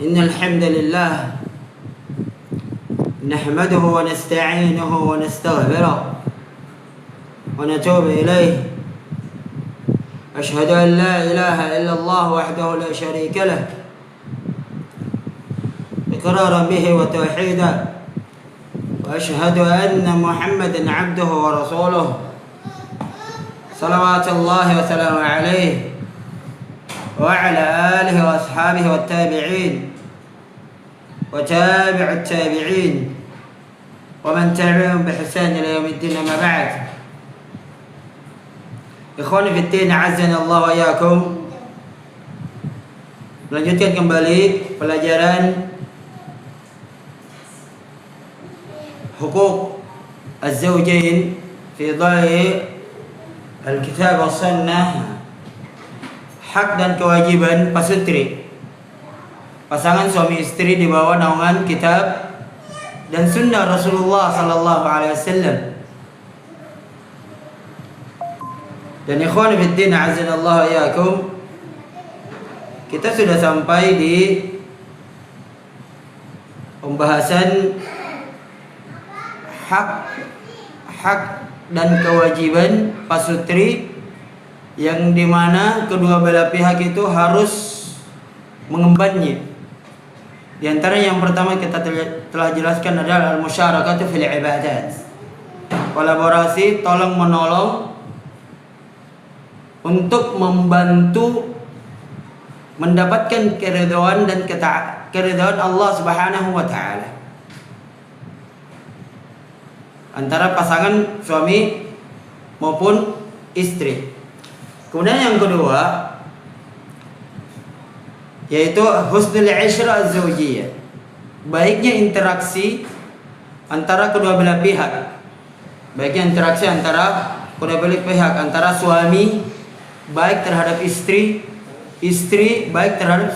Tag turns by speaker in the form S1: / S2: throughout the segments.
S1: إن الحمد لله نحمده ونستعينه ونستغفره ونتوب إليه. أشهد أن لا إله إلا الله وحده لا شريك له إقرارا به وتوحيدا، وأشهد أن محمدا عبده ورسوله صلوات الله وسلامه عليه وعلى آله وأصحابه والتابعين وتابع التابعين ومن تبعهم بإحسان إلى يوم الدين. أما بعد، ikhwani fiddin, azza Allah wa iyyakum. Melanjutkan kembali pelajaran hukuk az-zawjain fi dha'i al-kitab wa sunnah, hak dan kewajiban pasutri, pasangan suami istri di bawah naungan kitab dan sunnah Rasulullah sallallahu alaihi wasallam. Dan ikhwan fiddin, azanallahu iyyakum, kita sudah sampai di pembahasan hak dan kewajiban pasutri, yang dimana kedua belah pihak itu harus mengembannya. Di antara yang pertama kita telah jelaskan adalah al-musyarakatu fil ibadat, kolaborasi, tolong menolong untuk membantu mendapatkan keridhaan dan keridhaan Allah Subhanahu wa taala antara pasangan suami maupun istri. Kemudian yang kedua yaitu husnul ishrah az-zawjiyah, baiknya interaksi antara kedua belah pihak. Baiknya interaksi antara kedua belah pihak, antara suami baik terhadap istri, istri baik terhadap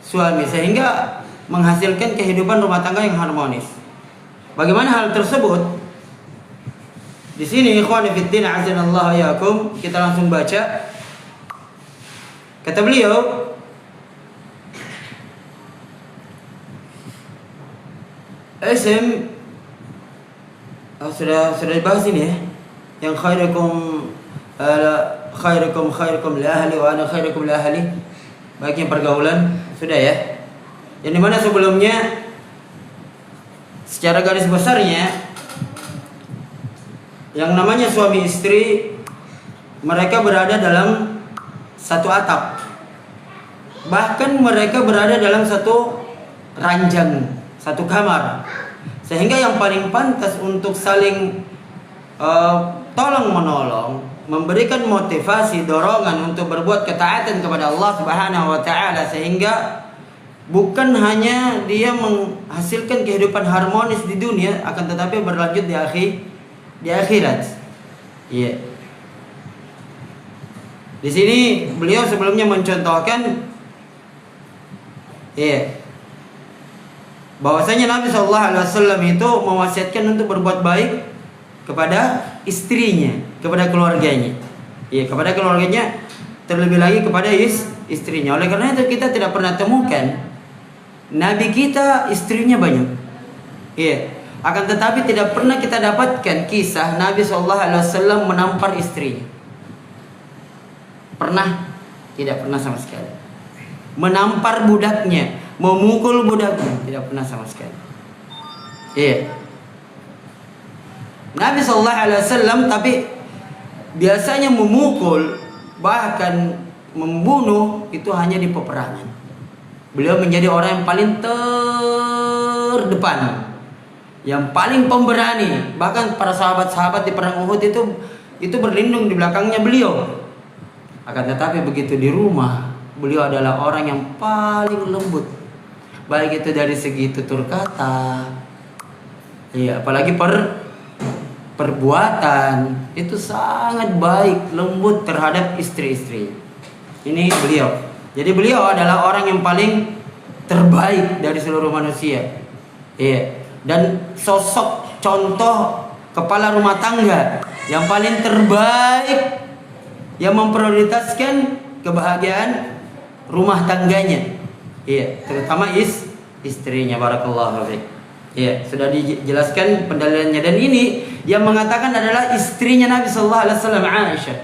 S1: suami, sehingga menghasilkan kehidupan rumah tangga yang harmonis. Bagaimana hal tersebut? Di sini ikhwani fiddin, azanallahu iyyakum, kita langsung baca. Kata beliau, sudah dibahas ini ya, yang khairukum li ahli wa ana khairukum li ahli, baiknya pergaulan, sudah ya. Yang dimana sebelumnya secara garis besarnya yang namanya suami istri, mereka berada dalam satu atap, bahkan mereka berada dalam satu ranjang, satu kamar, sehingga yang paling pantas untuk saling tolong menolong, memberikan motivasi, dorongan untuk berbuat ketaatan kepada Allah Subhanahu wa taala, sehingga bukan hanya dia menghasilkan kehidupan harmonis di dunia, akan tetapi berlanjut di akhirat. Iya. Di sini beliau sebelumnya mencontohkan bahwasanya Nabi sallallahu alaihi wasallam itu mewasiatkan untuk berbuat baik kepada istrinya, kepada keluarganya. Iya, kepada keluarganya, terlebih lagi kepada istrinya. Oleh karena itu kita tidak pernah temukan Nabi kita istrinya banyak. Iya. Akan tetapi tidak pernah kita dapatkan kisah Nabi SAW menampar istrinya. Pernah? Tidak pernah sama sekali. Menampar budaknya, memukul budaknya, tidak pernah sama sekali. Iya. Nabi SAW tapi biasanya memukul, bahkan membunuh itu hanya di peperangan. Beliau menjadi orang yang paling terdepan, yang paling pemberani. Bahkan para sahabat-sahabat di perang Uhud itu berlindung di belakangnya beliau. Akan tetapi begitu di rumah, beliau adalah orang yang paling lembut, baik itu dari segi tutur kata, iya, apalagi perbuatan itu sangat baik, lembut terhadap istri-istri. Ini beliau. Jadi beliau adalah orang yang paling terbaik dari seluruh manusia. Iya. Dan sosok contoh kepala rumah tangga yang paling terbaik, yang memprioritaskan kebahagiaan rumah tangganya. Iya, terutama istrinya. Barakallahu fiik. Iya, sudah dijelaskan pendalilannya, dan ini yang mengatakan adalah istrinya Nabi sallallahu alaihi wasallam, Aisyah.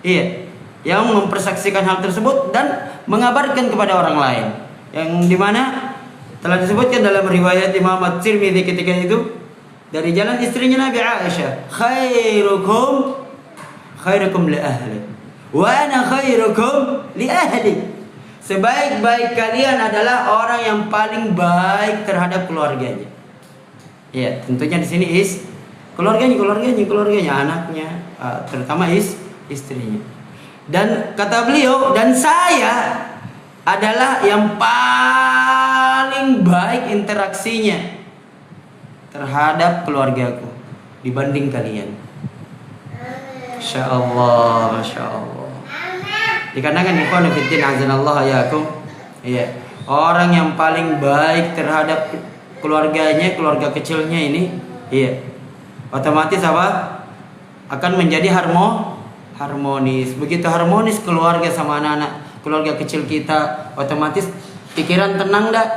S1: Iya, yang mempersaksikan hal tersebut dan mengabarkan kepada orang lain. Yang dimana telah disebutkan dalam riwayat Imam At-Tirmidzi ketika itu dari jalan istrinya Nabi Aisyah, khairukum li ahli wa ana khairukum li ahli. Sebaik-baik kalian adalah orang yang paling baik terhadap keluarganya. Ya, tentunya di sini keluarganya, anaknya, terutama istrinya. Dan kata beliau, dan saya adalah yang paling baik interaksinya terhadap keluargaku dibanding kalian. Masya Allah, Masya Allah. Dikarenakan ikhwan fillah azanallahu yakum, iya, orang yang paling baik terhadap keluarganya, keluarga kecilnya ini, iya, otomatis apa? Akan menjadi harmonis. Begitu harmonis keluarga sama anak-anak, keluarga kecil kita, otomatis pikiran tenang dah.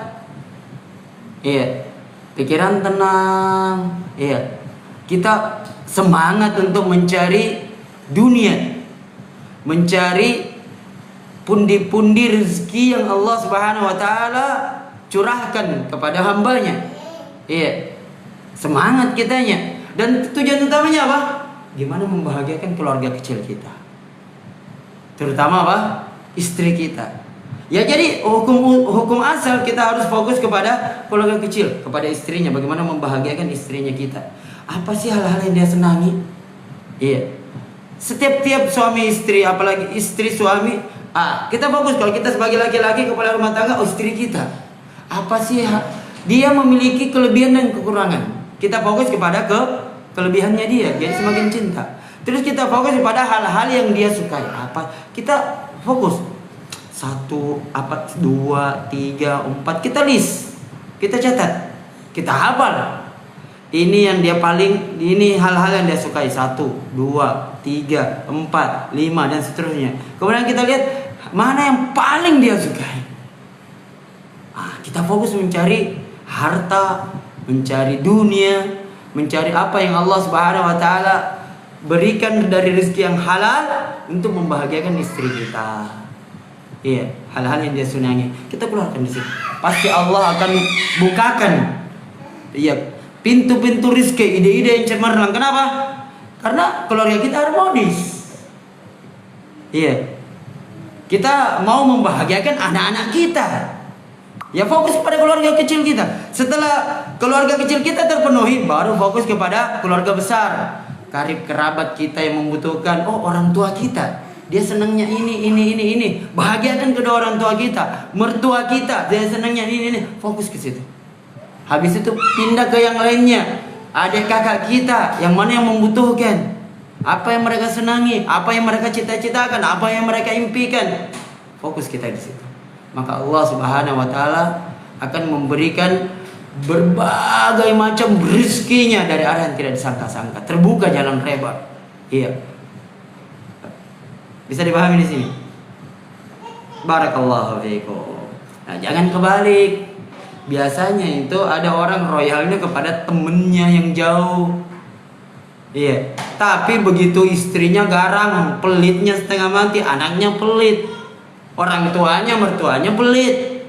S1: Iya, pikiran tenang. Iya, kita semangat untuk mencari dunia, mencari pundi-pundi rezeki yang Allah Subhanahu wa taala curahkan kepada hambanya. Iya. Semangat kitanya. Dan tujuan utamanya apa? Gimana membahagiakan keluarga kecil kita. Terutama apa? Istri kita. Ya, jadi hukum asal kita harus fokus kepada keluarga kecil, kepada istrinya, bagaimana membahagiakan istrinya kita. Apa sih hal-hal yang dia senangi? Iya. Setiap suami istri, apalagi istri suami, kita fokus kalau kita sebagai laki-laki kepala rumah tangga, istri kita apa sih dia memiliki kelebihan dan kekurangan. Kita fokus kepada kelebihannya dia, jadi semakin cinta. Terus kita fokus kepada hal-hal yang dia sukai. Apa? Kita fokus 1, 2, 3, 4, kita list, kita catat, kita hafal. Ini yang dia paling, ini hal-hal yang dia sukai, 1, 2, 3, 4, 5 dan seterusnya. Kemudian kita lihat mana yang paling dia sukai. Kita fokus mencari harta, mencari dunia, mencari apa yang Allah Subhanahu wa taala berikan dari rezeki yang halal untuk membahagiakan istri kita. Iya, hal-hal yang dia senangi kita keluarkan di situ. Pasti Allah akan bukakan, iya, pintu-pintu rezeki, ide-ide yang cemerlang. Kenapa? Karena keluarga kita harmonis. Iya. Kita mau membahagiakan anak-anak kita. Ya, fokus pada keluarga kecil kita. Setelah keluarga kecil kita terpenuhi, baru fokus kepada keluarga besar. Karib kerabat kita yang membutuhkan. Oh, orang tua kita, dia senangnya ini. Bahagiakan kedua orang tua kita. Mertua kita, dia senangnya ini. Fokus ke situ. Habis itu pindah ke yang lainnya. Adik kakak kita, yang mana yang membutuhkan, apa yang mereka senangi, apa yang mereka cita-citakan, apa yang mereka impikan. Fokus kita di situ. Maka Allah Subhanahu wa taala akan memberikan berbagai macam rezekinya dari arah yang tidak disangka-sangka. Terbuka jalan lebar. Iya. Bisa dipahami di sini? Barakallahu fiikum. Nah, jangan kebalik. Biasanya itu ada orang royalnya kepada temennya yang jauh. Iya. Tapi begitu istrinya garang, pelitnya setengah mati, anaknya pelit, orang tuanya, mertuanya pelit,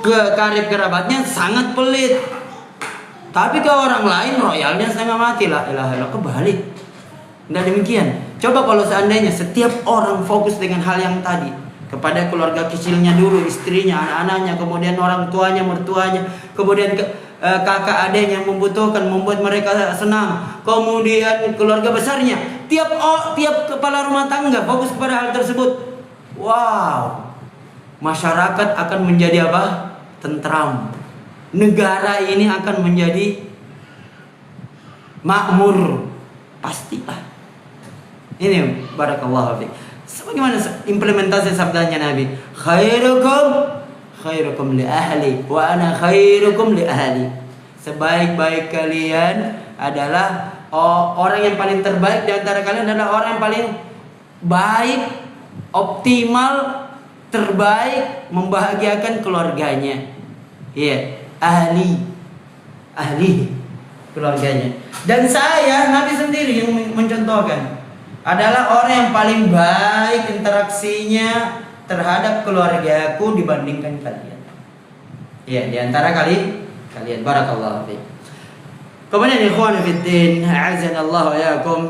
S1: karib kerabatnya sangat pelit. Tapi ke orang lain royalnya setengah mati. La ilaha illallah, kebalik. Tidak demikian. Coba kalau seandainya setiap orang fokus dengan hal yang tadi, kepada keluarga kecilnya dulu, istrinya, anak-anaknya, kemudian orang tuanya, mertuanya, kemudian kakak adiknya yang membutuhkan, membuat mereka senang, kemudian keluarga besarnya, tiap kepala rumah tangga fokus kepada hal tersebut. Wow, masyarakat akan menjadi apa? Tentram. Negara ini akan menjadi makmur, pastilah. Ini barakallahu fiik. Sebagaimana implementasi sabdanya Nabi, khairukum li ahli wa ana khairukum li ahli. Sebaik-baik kalian adalah orang yang paling terbaik di antara kalian adalah orang yang paling baik, optimal terbaik membahagiakan keluarganya. Iya, ahli keluarganya. Dan saya, Nabi sendiri yang mencontohkan, adalah orang yang paling baik interaksinya terhadap keluargaku dibandingkan kalian. Iya, di antara kalian. Barakallahu fiik. Kemudian ikhwan fiddin, a'azanallahu wa iyyakum.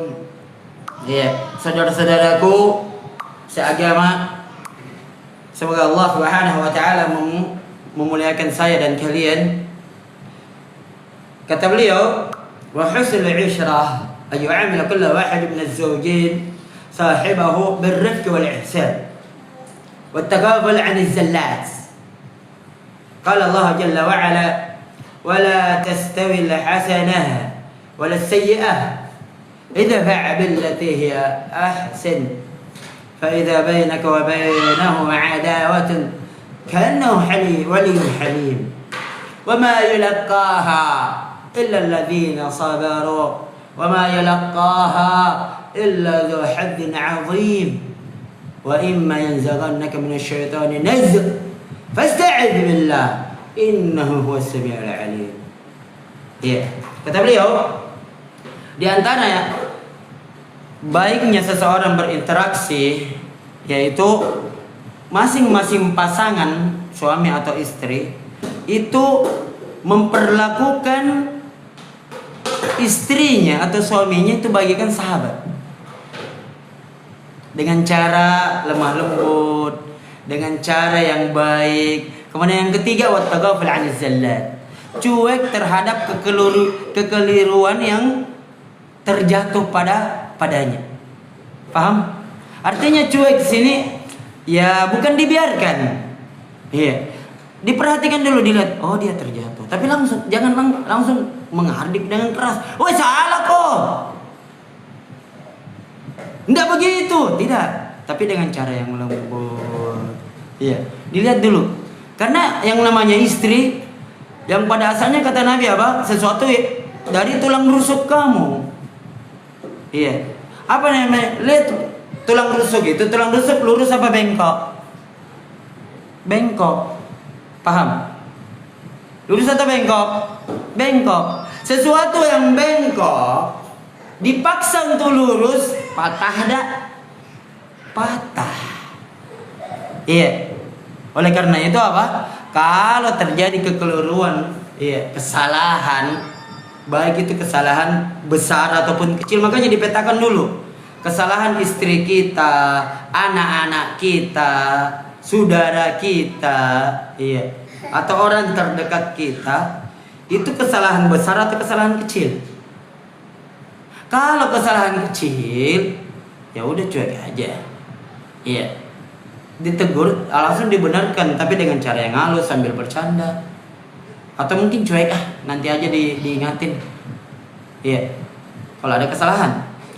S1: Iya, saudara-saudaraku seagama, semoga Allah Subhanahu wa taala memuliakan saya dan kalian. Kata beliau, wa husnul 'ishrah ay yu'amila kullu wahid min az-zawjayn sahibahu bil-rifq wal-ihsan wa at-taqabul 'an az-zallat. Qala Allah jalla wa 'ala wa la tastawi al-hasanah wa la as-sayyi'ah idfa' billati hiya ahsan fa idza bainaka wa bainahu 'adawatun ka'annahu waliyyun halim wa ma yulaqaha إلا الذين صبروا وما يلقاها إلا ذو حظ عظيم وإما ينزغنك من الشيطان نزغ فاستعذ بالله إنه هو السميع العليم. Ya, kata beliau, di antara ya, baiknya seseorang berinteraksi yaitu masing-masing pasangan suami atau istri itu memperlakukan istrinya atau suaminya itu bagaikan sahabat, dengan cara lemah lembut, dengan cara yang baik. Kemudian yang ketiga, wattaqaful 'anil zallat, cuek terhadap kekeliruan yang terjatuh padanya. Paham? Artinya cuek di sini ya bukan dibiarkan. Iya. Diperhatikan dulu, dilihat, oh dia terjatuh. Tapi jangan langsung menghardik dengan keras. Woi, salah kok. Enggak begitu, tidak. Tapi dengan cara yang lembut. Iya, dilihat dulu. Karena yang namanya istri, yang pada asalnya kata Nabi apa? Sesuatu dari tulang rusuk kamu. Iya. Apa namanya? Lihat tulang rusuk itu, tulang rusuk lurus apa bengkok? Bengkok. Paham? Lurus atau bengkok? Bengkok. Sesuatu yang bengkok dipaksa untuk lurus, patah dah. Patah. Iya. Oleh karena itu apa? Kalau terjadi kekeliruan, iya, kesalahan, baik itu kesalahan besar ataupun kecil, makanya dipetakan dulu. Kesalahan istri kita, anak-anak kita, saudara kita, iya, atau orang terdekat kita, itu kesalahan besar atau kesalahan kecil. Kalau kesalahan kecil, ya udah cuek aja, iya, ditegur, langsung dibenarkan, tapi dengan cara yang halus sambil bercanda, atau mungkin cuek, nanti aja diingatin, iya. Kalau ada kesalahan,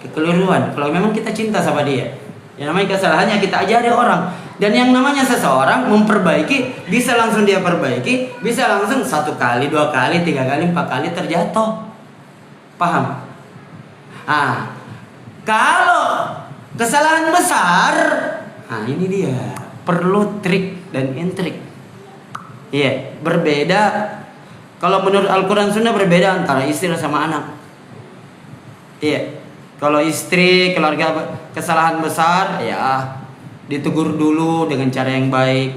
S1: kekeliruan, kalau memang kita cinta sama dia, yang namanya kesalahannya kita ajari orang. Dan yang namanya seseorang memperbaiki, bisa langsung dia perbaiki, bisa langsung 1 kali, 2 kali, 3 kali, 4 kali terjatuh. Paham? Kalau kesalahan besar, ini dia, perlu trik dan intrik. Iya, berbeda. Kalau menurut Al-Quran Sunnah berbeda antara istri sama anak. Iya, kalau istri, keluarga, kesalahan besar, ya ditegur dulu dengan cara yang baik.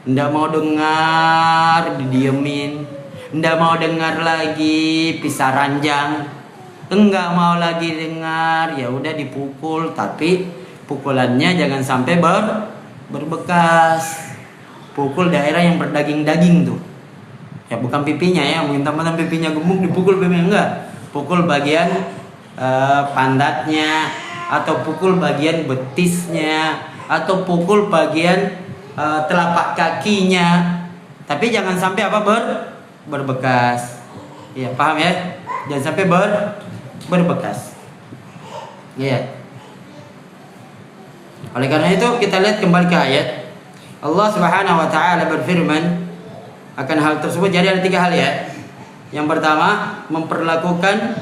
S1: Nggak mau dengar, didiemin. Nggak mau dengar lagi, pisah ranjang. Enggak mau lagi dengar, ya udah dipukul, tapi pukulannya jangan sampai berbekas. Pukul daerah yang berdaging-daging tuh. Ya bukan pipinya ya, mungkin teman-teman pipinya gemuk dipukul pipinya, enggak. Pukul bagian pantatnya, atau pukul bagian betisnya, atau pukul bagian telapak kakinya, tapi jangan sampai apa berbekas. Ya paham ya? Jangan sampai berbekas. Ya. Oleh karena itu kita lihat kembali ke ayat. Allah Subhanahu wa taala berfirman akan hal tersebut. Jadi ada 3 hal ya. Yang pertama, memperlakukan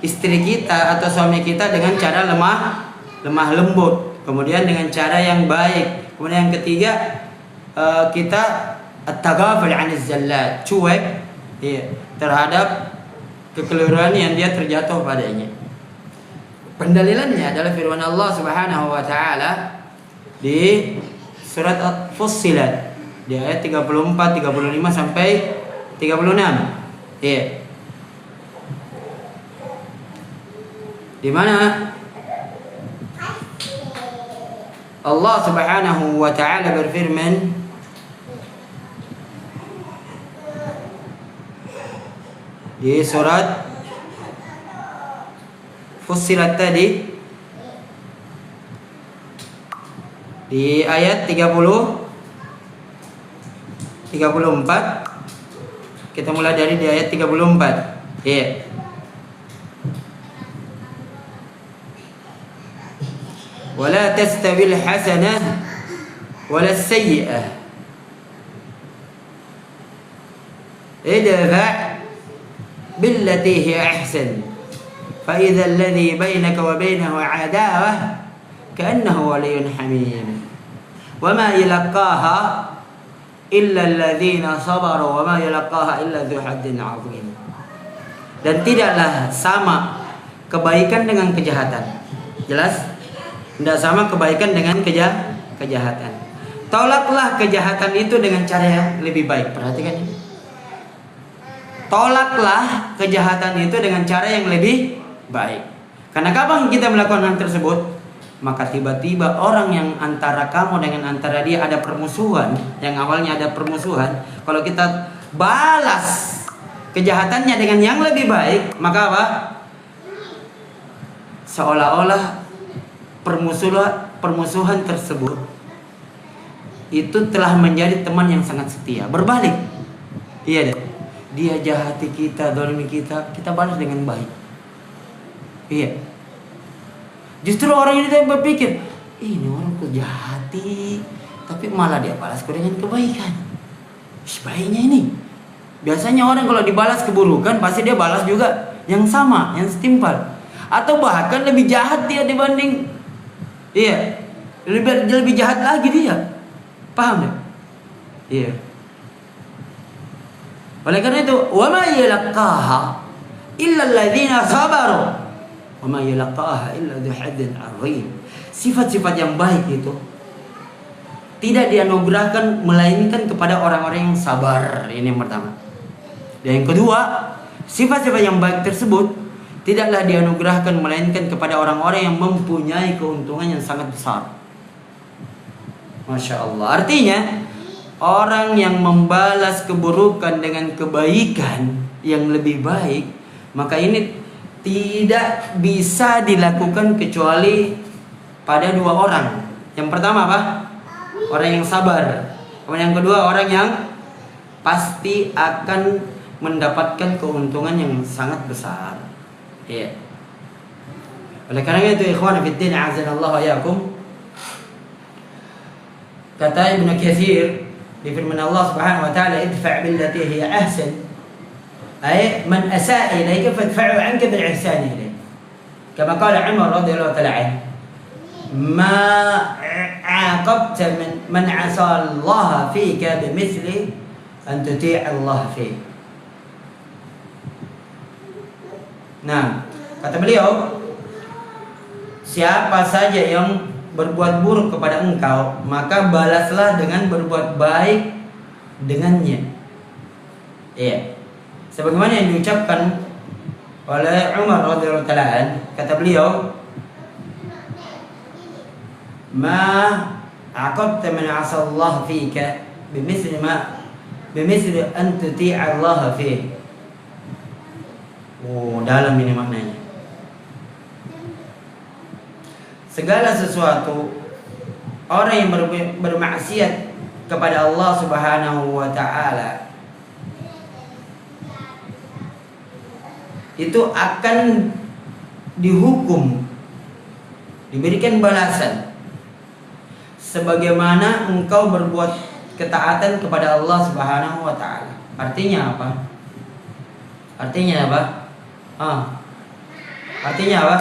S1: istri kita atau suami kita dengan cara lemah lembut. Kemudian dengan cara yang baik. Kemudian yang ketiga, kita at-taghaful 'anil zallat, cuek ya, terhadap kekeliruan yang dia terjatuh padanya. Pendalilannya adalah firman Allah Subhanahu wa taala di surat Fussilat di ayat 34, 35 sampai 36. Ya. Di mana Allah Subhanahu wa taala berfirman, di surat Fussilat tadi di ayat 30 34, kita mulai dari di ayat 34. Ya. Wala tastawil hasanah wala sayyi'ah idfa' billati hiya ahsan fa idza alladhi bainaka wa bainahu 'adawah ka'annahu waliyyun hamim wa ma yalqaha illa alladhina sabaru wa ma yalqaha illa dzu haddin 'azim. Dan tidaklah sama kebaikan dengan kejahatan. Jelas? Tidak sama kebaikan dengan kejahatan. Tolaklah kejahatan itu dengan cara yang lebih baik. Perhatikan ini. Tolaklah kejahatan itu dengan cara yang lebih baik. Karena kapan kita melakukan hal tersebut, maka tiba-tiba orang yang antara kamu dengan antara dia ada permusuhan, yang awalnya ada permusuhan, kalau kita balas kejahatannya dengan yang lebih baik, maka apa? Seolah-olah permusuhan tersebut itu telah menjadi teman yang sangat setia. Berbalik, iya deh. Dia jahati kita, dolimi kita, kita balas dengan baik. Iya. Justru orang ini berpikir, ini orang ku jahati, tapi malah dia balas dengan kebaikan. Sebaiknya ini. Biasanya orang kalau dibalas keburukan, pasti dia balas juga yang sama, yang setimpal, atau bahkan lebih jahat dia dibanding. Iya, lebih jahat lagi dia. Paham tak? Iya. Oleh karena itu, wa ma yalqaha illa alladziina sabaru wa ma yalqaha illa dzu haddin 'azim. Sifat-sifat yang baik itu tidak dianugerahkan melainkan kepada orang-orang yang sabar. Ini yang pertama. Dan yang kedua, sifat-sifat yang baik tersebut tidaklah dianugerahkan melainkan kepada orang-orang yang mempunyai keuntungan yang sangat besar. Masya Allah. Artinya orang yang membalas keburukan dengan kebaikan yang lebih baik, maka ini tidak bisa dilakukan kecuali pada dua orang. Yang pertama apa? Orang yang sabar. Kemudian yang kedua orang yang pasti akan mendapatkan keuntungan yang sangat besar. Iya. Oleh karena itu ikhwan fiddin a'azanallahu wa iyyakum, kata Ibnu Katsir di firman Allah Subhanahu wa taala, idfa' billati hiya ahsan, ay man asaa ilayka fadfa'u 'anka bil ihsan ilayhi. Kama qala Umar radhiyallahu ta'ala anhu, ma 'aqabta man 'asa Allah fika bimithli an tuti'a Allah fihi. Nah, kata beliau, siapa saja yang berbuat buruk kepada engkau, maka balaslah dengan berbuat baik dengannya. Iya. Sebagaimana yang diucapkan oleh Umar radhiyallahu ta'ala, kata beliau, ma aqabta man 'asa Allah fika bimithli an tuti'a Allah fihi. Oh, dalam ini maknanya. Segala sesuatu orang yang bermaksiat kepada Allah Subhanahu wa taala itu akan dihukum, diberikan balasan sebagaimana engkau berbuat ketaatan kepada Allah Subhanahu wa taala. Artinya apa? Artinya apa? Artinya apa?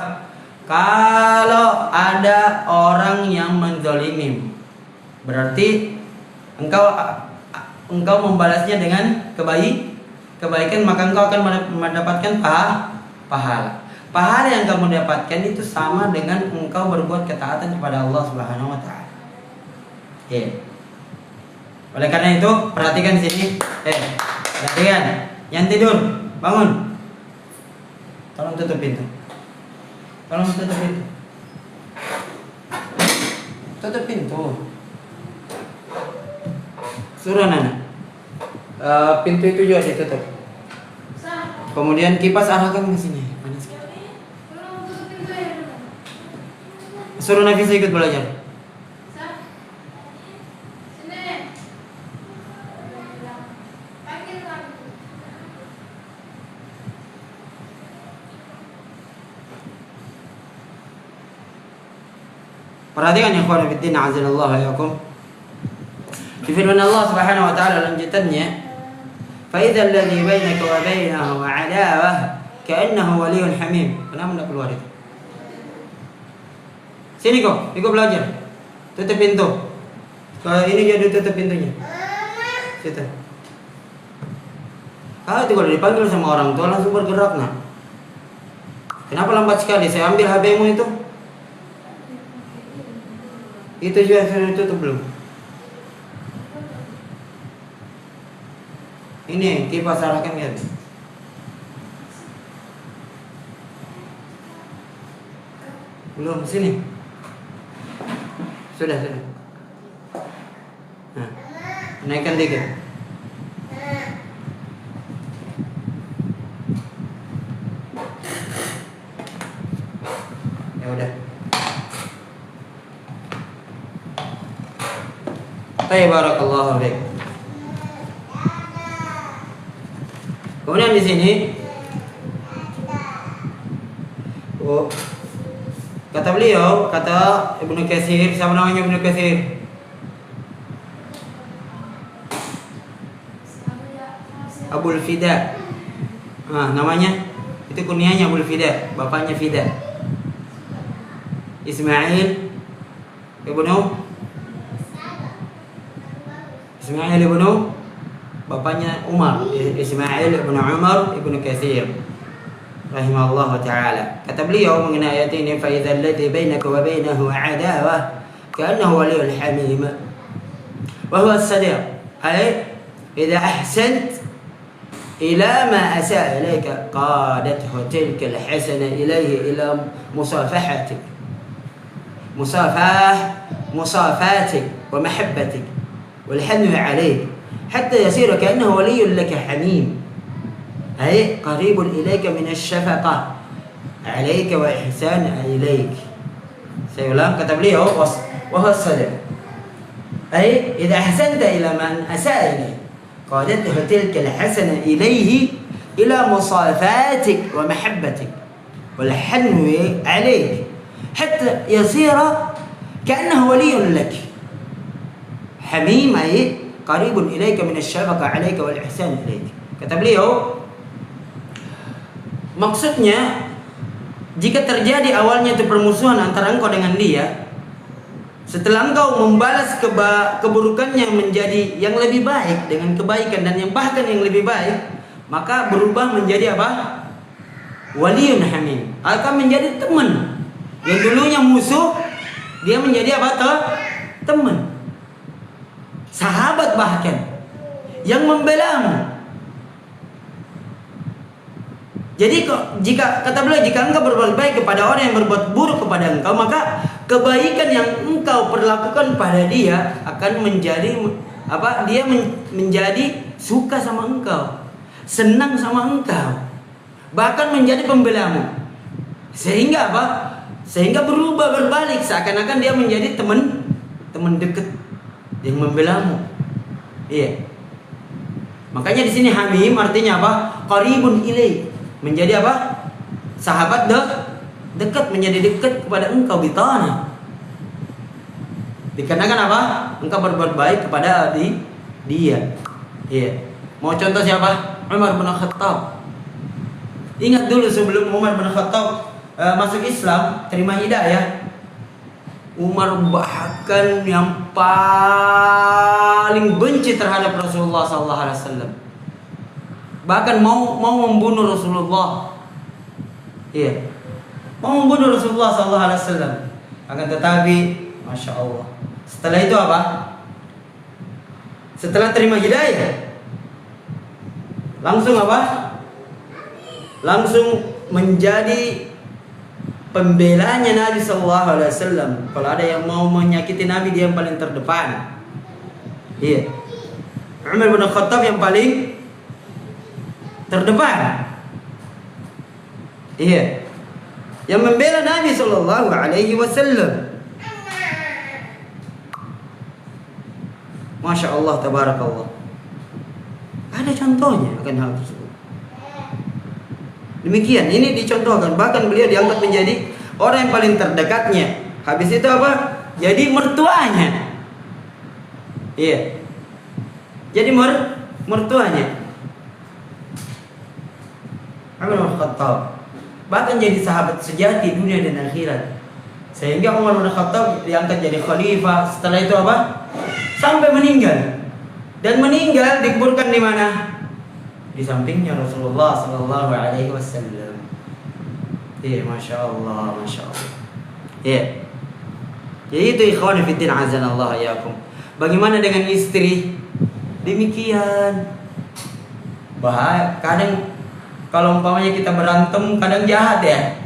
S1: Kalau ada orang yang menzalimi, berarti engkau membalasnya dengan kebaikan, maka engkau akan mendapatkan pahala. Pahala yang kamu dapatkan itu sama dengan engkau berbuat ketaatan kepada Allah Subhanahu wa taala. Oleh karena itu, perhatikan sini. Perhatikan. Yang tidur, bangun. Tolong tutup pintu. Tolong tutup pintu. Tutup pintu. Suruh Nana. Pintu itu juga ditutup. Kemudian kipas arahkan ke sini. Suruh Nafisa ikut belajar. Perhatikan ya ikhwan fillah, azza yakum. Di firman Allah Subhanahu wa taala lanjutannya, "Fa idzal ladzi bainaka wa bainahu 'adawah ka'annahu waliyyun hamim." Kenapa enggak keluar itu? Sini kok, ikut belajar. Tutup pintu. Kalau ini jadi tutup pintunya. Situ. Itu kalau dipanggil sama orang tua langsung bergerak nah. Kenapa lambat sekali? Saya ambil HP-mu itu. Itu juga sudah tutup belum? Ini kipas arahkan ya. Belum, sini. Sudah. Nah, naikkan dikit. Ya udah. Barakallahu fiik. Kemudian di sini kata beliau, kata Ibnu Katsir, siapa namanya Ibnu Katsir? Abul Fida. Namanya itu kunyahnya Abul Fida, bapaknya Fida. Ismail ibnu bapaknya Umar, Ismail ibnu Umar ibnu Katsir rahimahullah ta'ala. Kata beliau mengenai ayat ini, fa idzal ladzi bainaka wa bainahu 'adawah ka'annahu waliyyun hamim wa huwa as-sadiq, ay idza ahsant ila ma asaa ilayka qadathu tilka al-hasana ilayhi ila musafahatik wa mahabbatik والحنو عليك حتى يصير كأنه ولي لك حميم، أي قريب إليك من الشفقة عليك وإحسان إليك. Saya ulang, kata beliau, وهو الصدق، أي إذا أحسنت إلى من أساء إليه قادته تلك الحسنة إليه إلى مصافاتك ومحبتك والحنو عليك حتى يصير كأنه ولي لك Hamim, ay qaribun ilaika min asy-syafaqah 'alaika wal ihsan ilaik. Kata beliau, maksudnya jika terjadi awalnya itu permusuhan antara engkau dengan dia, setelah engkau membalas keburukannya menjadi yang lebih baik dengan kebaikan dan yang bahkan yang lebih baik, maka berubah menjadi apa? Waliyun hamim, akan menjadi teman. Yang dulunya musuh, dia menjadi apa? Teman. Sahabat bahkan yang membelamu. Jadi jika kata beliau, jika engkau berbuat baik kepada orang yang berbuat buruk kepada engkau, maka kebaikan yang engkau perlakukan pada dia akan menjadi apa? Dia menjadi suka sama engkau, senang sama engkau, bahkan menjadi pembelamu. Sehingga apa? Sehingga berubah berbalik, seakan-akan dia menjadi teman dekat yang membelamu. Iya. Makanya di sini hamim artinya apa? Qaribun ilai. Menjadi apa? Sahabat dekat, menjadi dekat kepada engkau bitana. Dikarenakan apa? Engkau berbuat baik kepada dia. Iya. Mau contoh siapa? Umar bin Khattab. Ingat dulu sebelum Umar bin Khattab masuk Islam, terima hidayah, Umar bahkan yang paling paling benci terhadap Rasulullah SAW. Bahkan mau membunuh Rasulullah. Iya, mau membunuh Rasulullah SAW. Akan tetapi, masya Allah, setelah itu apa? Setelah terima hidayah, langsung apa? Langsung menjadi pembelanya Nabi SAW. Kalau ada yang mau menyakiti Nabi, dia yang paling terdepan. Iya, Umar bin Khattab yang paling terdepan. Iya, yang membela Nabi SAW. Masya Allah, tabarakallah. Ada contohnya akan hal tersebut. Demikian, ini dicontohkan. Bahkan beliau diangkat menjadi orang yang paling terdekatnya. Habis itu apa? Jadi mertuanya. Iya. Jadi mertuanya. Umar bin Khattab. Bahkan jadi sahabat sejati dunia dan akhirat. Sehingga Umar bin Khattab diangkat jadi khalifah. Setelah itu apa? Sampai meninggal. Dan meninggal dikuburkan di mana? Di sampingnya Rasulullah sallallahu alaihi wasallam. Iya, masya Allah, masya Allah. Iya. Jadi itu ikhwan fillah azanallahu iyyakum. Bagaimana dengan istri? Demikian. Bahaya. Kadang kalau umpamanya kita berantem, kadang jahat ya.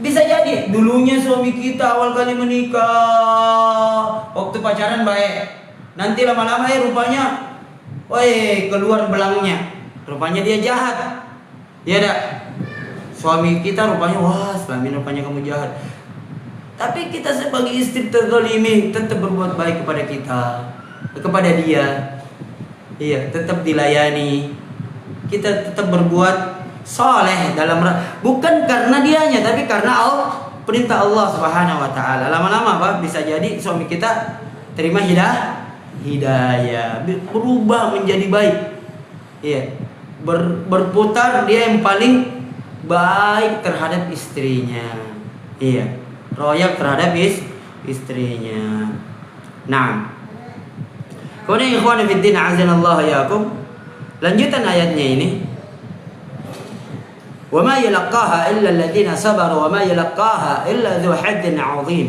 S1: Bisa jadi dulunya suami kita awal kali menikah, waktu pacaran baik. Nanti lama-lama rupanya, woi, keluar belangnya. Rupanya dia jahat. Ya dak. Suami kita rupanya, wah, suami rupanya kamu jahat. Tapi kita sebagai istri terzalimi tetap berbuat baik kepada kita, kepada dia. Iya, tetap dilayani. Kita tetap berbuat soleh dalam bukan karena dianya, tapi karena perintah Allah Subhanahu wa taala. Lama-lama apa? Bisa jadi suami kita terima hidayah, berubah menjadi baik. Iya. Berputar dia yang paling baik terhadap istrinya. Iya. Royak terhadap istrinya. Nah. Kemudian ikhwan fillah azanallahu iyyakum. Lanjutan ayatnya ini. وما يلقاها إلا الذين صبروا وما يلقاها إلا ذو حظ عظيم.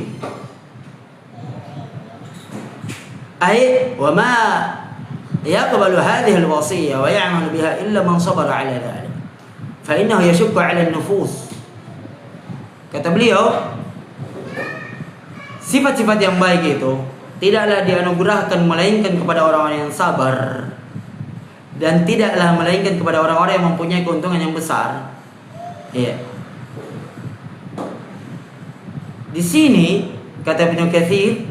S1: أي وما يقبل هذه الوصية ويعمل بها إلا من صبر على ذلك فإنه يشق على النفوس. Kata beliau, sifat-sifat yang baik itu tidaklah dianugerahkan melainkan kepada orang-orang yang sabar, dan tidaklah melainkan kepada orang-orang yang mempunyai keuntungan yang besar. Iya. Di sini kata Ibnu Katsir,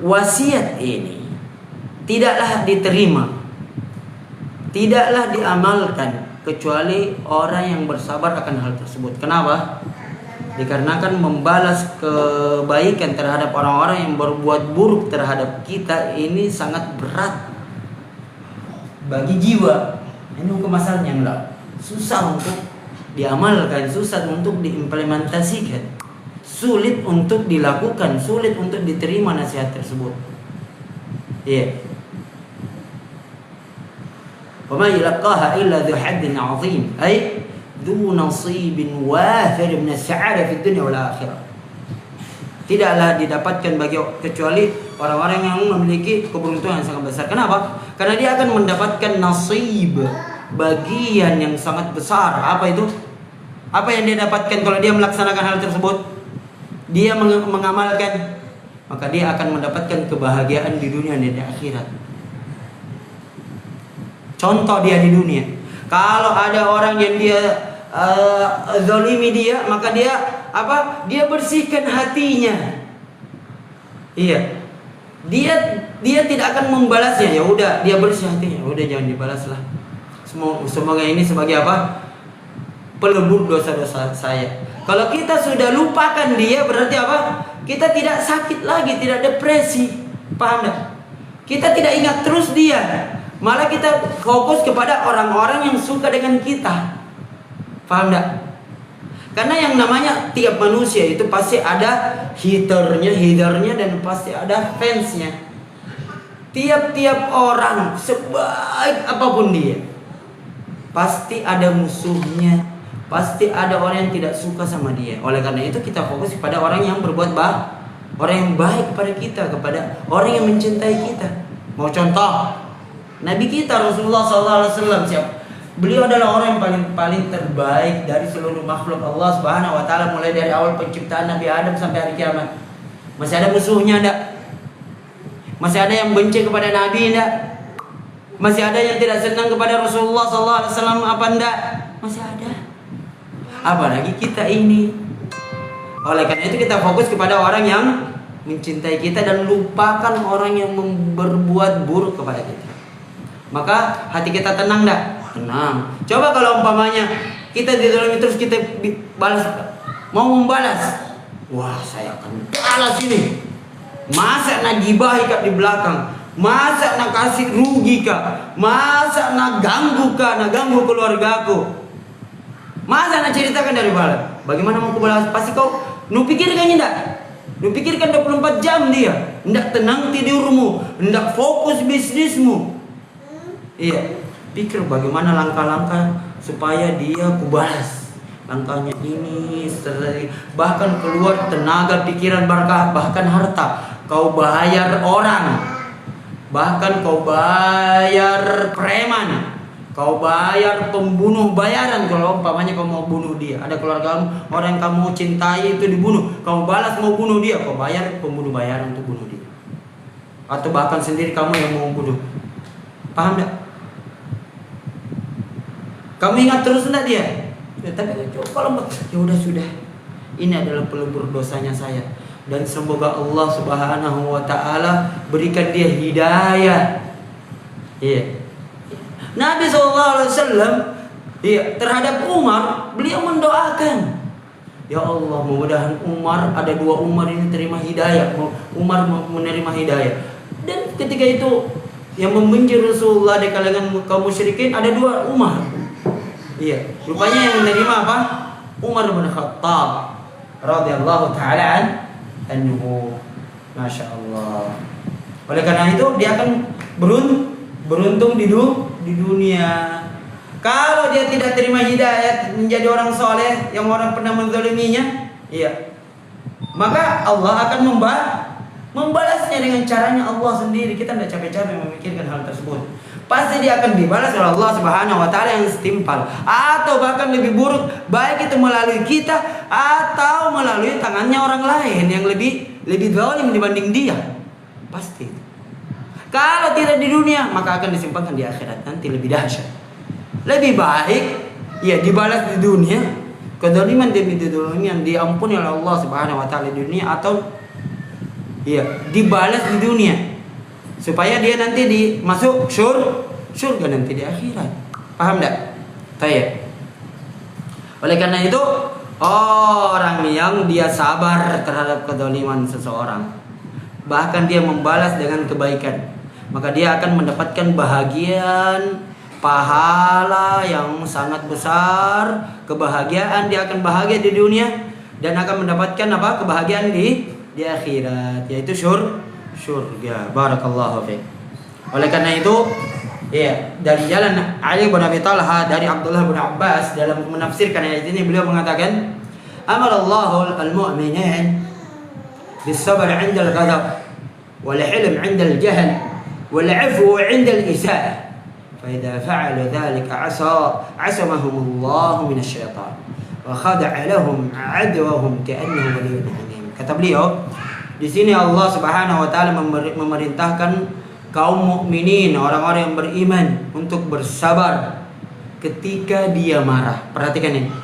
S1: wasiat ini tidaklah diterima, tidaklah diamalkan kecuali orang yang bersabar akan hal tersebut. Kenapa? Dikarenakan membalas kebaikan terhadap orang-orang yang berbuat buruk terhadap kita ini sangat berat bagi jiwa. Ini hukum asalnya enggak. Susah untuk diamalkan, susah untuk diimplementasikan, sulit untuk dilakukan, sulit untuk diterima nasihat tersebut. Iya. Wa ma yalqaha illa dzu haddin 'azim, ay dzu nasibin wafir min as-sa'adah fid dunya wal akhirah. Tidaklah didapatkan bagi kecuali orang-orang yang memiliki keberuntungan yang sangat besar. Kenapa? Karena dia akan mendapatkan nasib, bagian yang sangat besar. Apa itu? Apa yang dia dapatkan kalau dia melaksanakan hal tersebut? Dia mengamalkan, maka dia akan mendapatkan kebahagiaan di dunia dan di akhirat. Contoh dia di dunia. Kalau ada orang yang dia zalimi dia, maka dia apa? Dia bersihkan hatinya. Iya. Dia tidak akan membalasnya. Ya udah, dia bersih hatinya. Udah, jangan dibalaslah. Semoga ini sebagai apa? Pelebur dosa-dosa saya. Kalau kita sudah lupakan dia, berarti apa? Kita tidak sakit lagi, tidak depresi. Paham tak? Kita tidak ingat terus dia. Malah kita fokus kepada orang-orang yang suka dengan kita. Paham tak? Karena yang namanya tiap manusia itu pasti ada haternya dan pasti ada fansnya. Tiap-tiap orang sebaik apapun dia, pasti ada musuhnya, pasti ada orang yang tidak suka sama dia. Oleh karena itu kita fokus pada orang yang berbuat baik, orang yang baik kepada kita, kepada orang yang mencintai kita. Mau contoh, Nabi kita Rasulullah SAW siapa? Beliau adalah orang yang paling terbaik dari seluruh makhluk Allah Subhanahu wa taala, mulai dari awal penciptaan Nabi Adam sampai hari kiamat. Masih ada musuhnya enggak? Masih ada yang benci kepada Nabi enggak? Masih ada yang tidak senang kepada Rasulullah sallallahu alaihi wasallam apa enggak? Masih ada. Apalagi kita ini. Oleh karena itu kita fokus kepada orang yang mencintai kita dan lupakan orang yang berbuat buruk kepada kita. Maka hati kita tenang enggak? Tenang. Coba kalau umpamanya kita didolimi terus kita balas, mau membalas, wah saya akan balas ini. Masa nak gibahi kat di belakang, masa nak kasih rugi kah, masa nak ganggu kah, nak ganggu keluargaku, masa nak ceritakan dari balas. Bagaimana mau kubalas? Pasti kau nu pikirkan enggak? Nu pikirkan 24 jam dia. Hendak tenang tidurmu, hendak fokus bisnismu. Iya. Pikir bagaimana langkah-langkah supaya dia kubalas. Langkahnya ini, bahkan keluar tenaga, pikiran, bahkan harta. Kau bayar orang, bahkan kau bayar preman, kau bayar pembunuh bayaran. Kalau umpamanya kau mau bunuh dia, ada keluarga orang yang kamu cintai itu dibunuh, kau balas mau bunuh dia, kau bayar pembunuh bayaran untuk bunuh dia. Atau bahkan sendiri kamu yang mau bunuh. Paham tak? Kamu ingat terus enggak dia? Ya, tapi kalau ya udah sudah. Ini adalah pelebur dosanya saya. Dan semoga Allah Subhanahu wa taala berikan dia hidayah. Iya. Nabi SAW terhadap Umar, beliau mendoakan, ya Allah, mudah-mudahan Umar, ada 2 Umar ini terima hidayah. Umar menerima hidayah. Dan ketika itu yang membenci Rasulullah di kalangan kaum musyrikin ada 2 Umar. Iya, rupanya yang menerima apa? Umar bin Khattab radhiyallahu taala anhu. Masya Allah. Oleh karena itu dia akan beruntung di dunia. Kalau dia tidak terima hidayah menjadi orang soleh yang orang pernah menzaliminya, iya, maka Allah akan membalasnya dengan caranya Allah sendiri. Kita tidak capek-capek memikirkan hal tersebut. Pasti dia akan dibalas oleh Allah Subhanahu wa taala yang setimpal, atau bahkan lebih buruk, baik itu melalui kita atau melalui tangannya orang lain yang lebih zalim dibanding dia. Pasti. Kalau tidak di dunia, maka akan disimpankan di akhirat, nanti lebih dahsyat. Lebih baik ya dibalas di dunia, kezaliman demi kezaliman diampuni oleh Allah Subhanahu wa taala di dunia, atau ya dibalas di dunia supaya dia nanti masuk surga nanti di akhirat. Paham enggak? Baik. Oleh karena itu, orang yang dia sabar terhadap kezaliman seseorang, bahkan dia membalas dengan kebaikan, maka dia akan mendapatkan bahagian, pahala yang sangat besar, kebahagiaan. Dia akan bahagia di dunia dan akan mendapatkan apa? Kebahagiaan di akhirat, yaitu surga. Barakallahu fiik. Oleh karena itu, ya, dari jalan Ali bin Abi Thalhah dari Abdullah bin Abbas dalam menafsirkan ayat ini, beliau mengatakan, amarallahu al-mu'minin bis-sabr 'inda al-ghadab wal 'ilm 'inda al-jahl wal 'afw 'inda al-isa'ah. Fa idza fa'alu dhalika 'asamahumullahu min asy-syaitan wa khada'a lahum 'adwahum ka'annahu waliyyun hamim. Kata beliau, di sini Allah Subhanahu wa taala memerintahkan kaum mukminin, orang-orang yang beriman, untuk bersabar ketika dia marah. Perhatikan ini.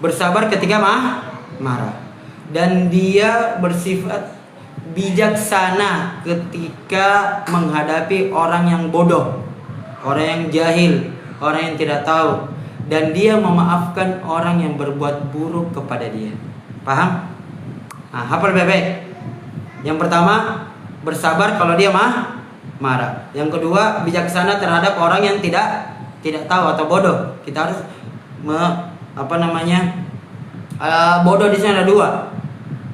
S1: Bersabar ketika marah. Dan dia bersifat bijaksana ketika menghadapi orang yang bodoh, orang yang jahil, orang yang tidak tahu, dan dia memaafkan orang yang berbuat buruk kepada dia. Paham? Nah, hafal baik-baik. Yang pertama, bersabar kalau dia marah. Yang kedua, bijaksana terhadap orang yang tidak tahu atau bodoh. Kita harus Bodoh di sini ada dua.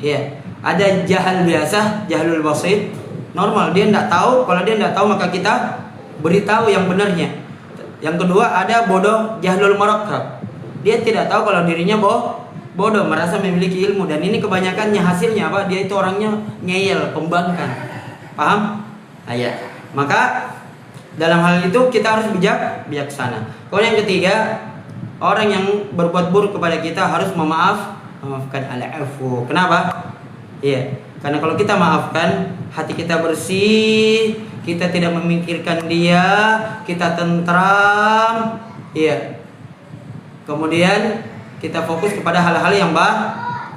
S1: Iya. Ada jahal biasa, jahlul basit. Normal, dia tidak tahu. Kalau dia tidak tahu maka kita beritahu yang benarnya. Yang kedua ada bodoh jahlul murakkab. Dia tidak tahu kalau dirinya bodoh, merasa memiliki ilmu, dan ini kebanyakannya hasilnya apa? Dia itu orangnya ngeyel, pembangkang. Paham? Ayat. Maka dalam hal itu kita harus bijaksana. Kemudian yang ketiga, orang yang berbuat buruk kepada kita harus memaafkan, al-afu. Kenapa? Iya, karena kalau kita maafkan, hati kita bersih, kita tidak memikirkan dia, kita tentram. Iya. Kemudian kita fokus kepada hal-hal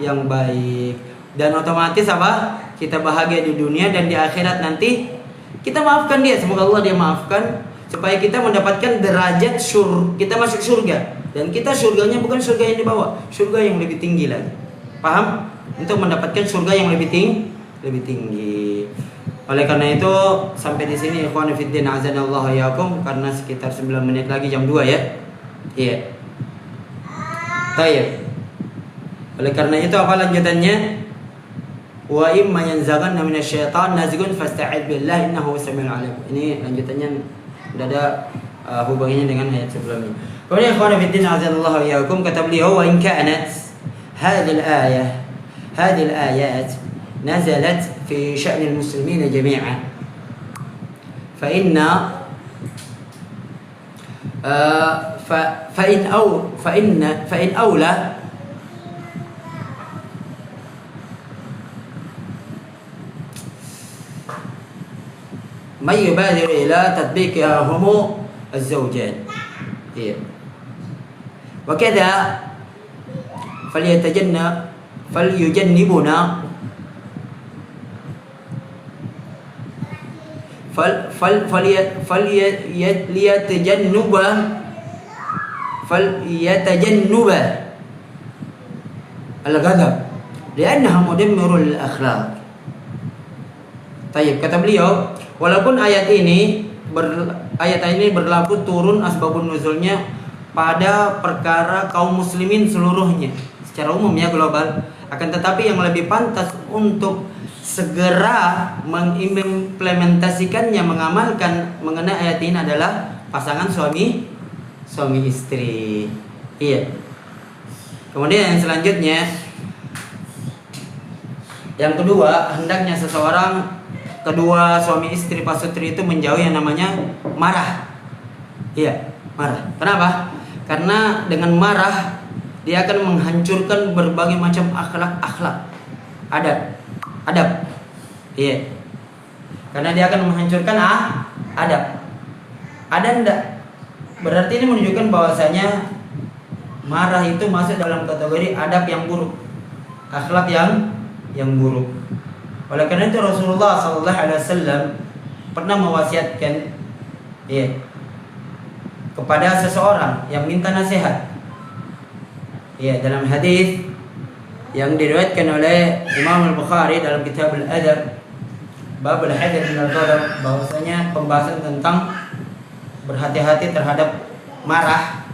S1: yang baik, dan otomatis apa? Kita bahagia di dunia dan di akhirat nanti. Kita maafkan dia, semoga Allah dia maafkan, supaya kita mendapatkan derajat kita masuk surga, dan kita surganya bukan surga yang di bawah, surga yang lebih tinggi lagi. Paham? Untuk mendapatkan surga yang lebih tinggi. Oleh karena itu sampai di sini ikhwan fillah azanallahu iyyakum, karena sekitar 9 menit lagi jam 2 ya. Iya. Baik. Oleh karena itu apa lanjutannya? Wa imma yanzaghanna minasyaitan nazghun fasta'id billah innahu samiul alim. Ini lanjutannya sudah ada hubungannya dengan ayat sebelumnya. Kemudian ikhwan fillah azanallahu iyyakum, kata beliau, wa in kanat هذه الآيات نزلت في شأن المسلمين جميعا فإن أولى من يبادر إلى تطبيقها هم الزوجان. وكذا فليتجنبنا فليتجنب الغضب لأنها مدمر الأخلاق. Tayyib, kata beliau, walaupun ayat ini berlaku turun asbabun nuzulnya pada perkara kaum muslimin seluruhnya, secara umum ya, global, akan tetapi yang lebih pantas untuk segera mengimplementasikannya, mengamalkan mengenai ayat ini adalah pasangan suami istri. Iya. Kemudian yang selanjutnya, yang kedua, hendaknya kedua suami istri pasutri itu menjauhi yang namanya marah. Iya, marah. Kenapa? Karena dengan marah dia akan menghancurkan berbagai macam akhlak, adab. Iya. Karena dia akan menghancurkan adab. Ada enggak? Berarti ini menunjukkan bahwasanya marah itu masuk dalam kategori adab yang buruk, akhlak yang buruk. Oleh karena itu Rasulullah SAW pernah mewasiatkan kepada seseorang yang minta nasihat. Dalam hadis yang diriwayatkan oleh Imam Al-Bukhari dalam Kitab Al-Adab, bab al-hadar min al-ghadab, bahwasanya pembahasan tentang berhati-hati terhadap marah,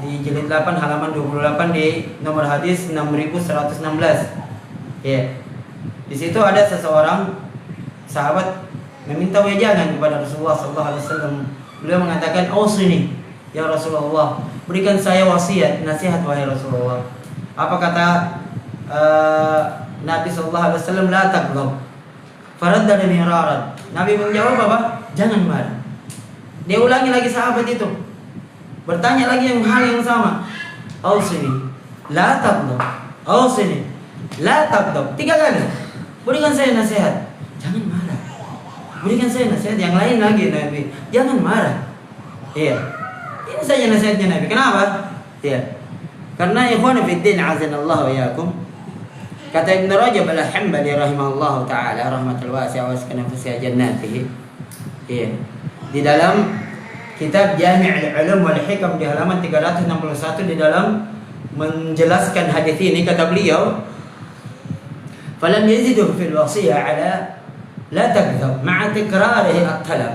S1: di jilid 8 halaman 28 di nomor hadis 6116. Di situ ada seseorang sahabat meminta wejangan kepada Rasulullah SAW. Beliau mengatakan, "Ausini ya Rasulullah, berikan saya wasiat, nasihat wahai Rasulullah." Apa kata Nabi SAW? La taghdab. Faraddada miraran. Nabi menjawab apa? Jangan marah. Dia ulangi lagi sahabat itu, bertanya lagi hal yang sama. Ausini la taghdab. Ausini la taghdab. 3 kali. Berikan saya nasihat, jangan marah. Berikan saya nasihat yang lain lagi Nabi, jangan marah. Ini saja nasihatnya Nabi. Kenapa? Karena ikhwan fillah azanallahu wa iyyakum, kata Ibnu Rajab Al-Hanbali rahimahullahu taala rahmatul wasi'ah wa askana fi jannatihi, di dalam kitab Jami' al-Ulum wal Hikam di halaman 361, di dalam menjelaskan hadis ini, kata beliau, فلم يزده في الوصية على لا تكذب مع تكراره الطلب،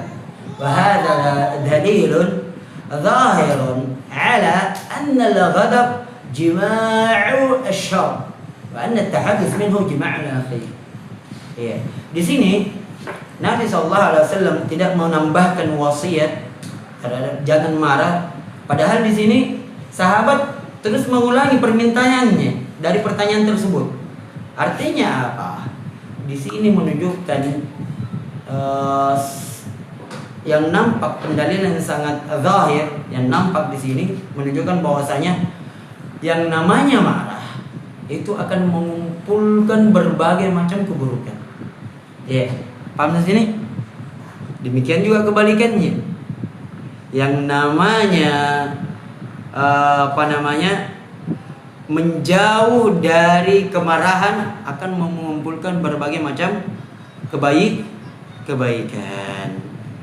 S1: وهذا دليل ظاهر على أن الغضب jima'u asyar wa anna at-tahadduts minhu jima'u al-akhir. Ya. Di sini Nabi SAW tidak menambahkan wasiat terhadap jangan marah, padahal di sini sahabat terus mengulangi permintaannya dari pertanyaan tersebut. Artinya apa? Di sini menunjukkan yang nampak pendalilan yang sangat zahir, yang nampak di sini menunjukkan bahwasanya yang namanya marah itu akan mengumpulkan berbagai macam keburukan. Ya, paham di sini? Demikian juga kebalikannya. Yang namanya menjauh dari kemarahan akan mengumpulkan berbagai macam kebaikan.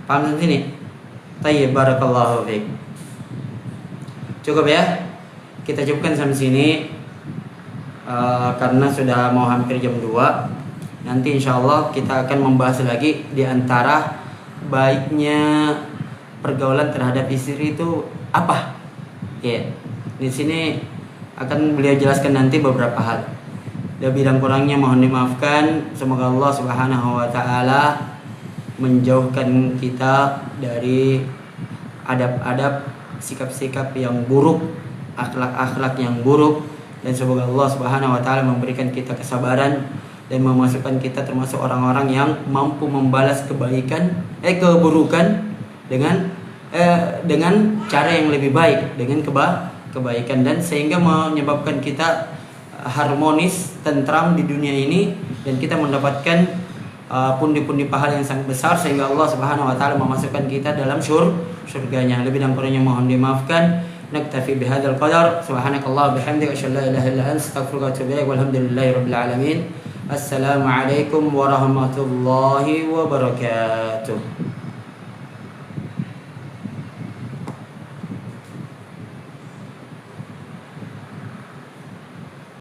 S1: Paham di sini? Tayyib, barakallahu fiik. Cukup ya? Kita cukupkan sampai sini. Karena sudah mau hampir jam 2. Nanti insyaallah kita akan membahas lagi di antara baiknya pergaulan terhadap istri itu apa. Ya. Di sini akan beliau jelaskan nanti beberapa hal. Lebih dan kurangnya mohon dimaafkan. Semoga Allah Subhanahu wa taala menjauhkan kita dari adab-adab, sikap-sikap yang buruk, akhlak-akhlak yang buruk, dan semoga Allah Subhanahu wa taala memberikan kita kesabaran dan memasukkan kita termasuk orang-orang yang mampu membalas keburukan dengan cara yang lebih baik, dengan kebaikan, dan sehingga menyebabkan kita harmonis, tentram di dunia ini, dan kita mendapatkan pundi-pundi pahala yang sangat besar, sehingga Allah Subhanahu wa taala memasukkan kita dalam surganya. Lebih dan kurangnya mohon dimaafkan. Naktafi bihadzal qadar. Subhanakallah bihamdika asyhadu an la ilaha illa anta astaghfiruka wa atubu ilaik. Walhamdulillahirabbil alamin. Assalamualaikum warahmatullahi wabarakatuh.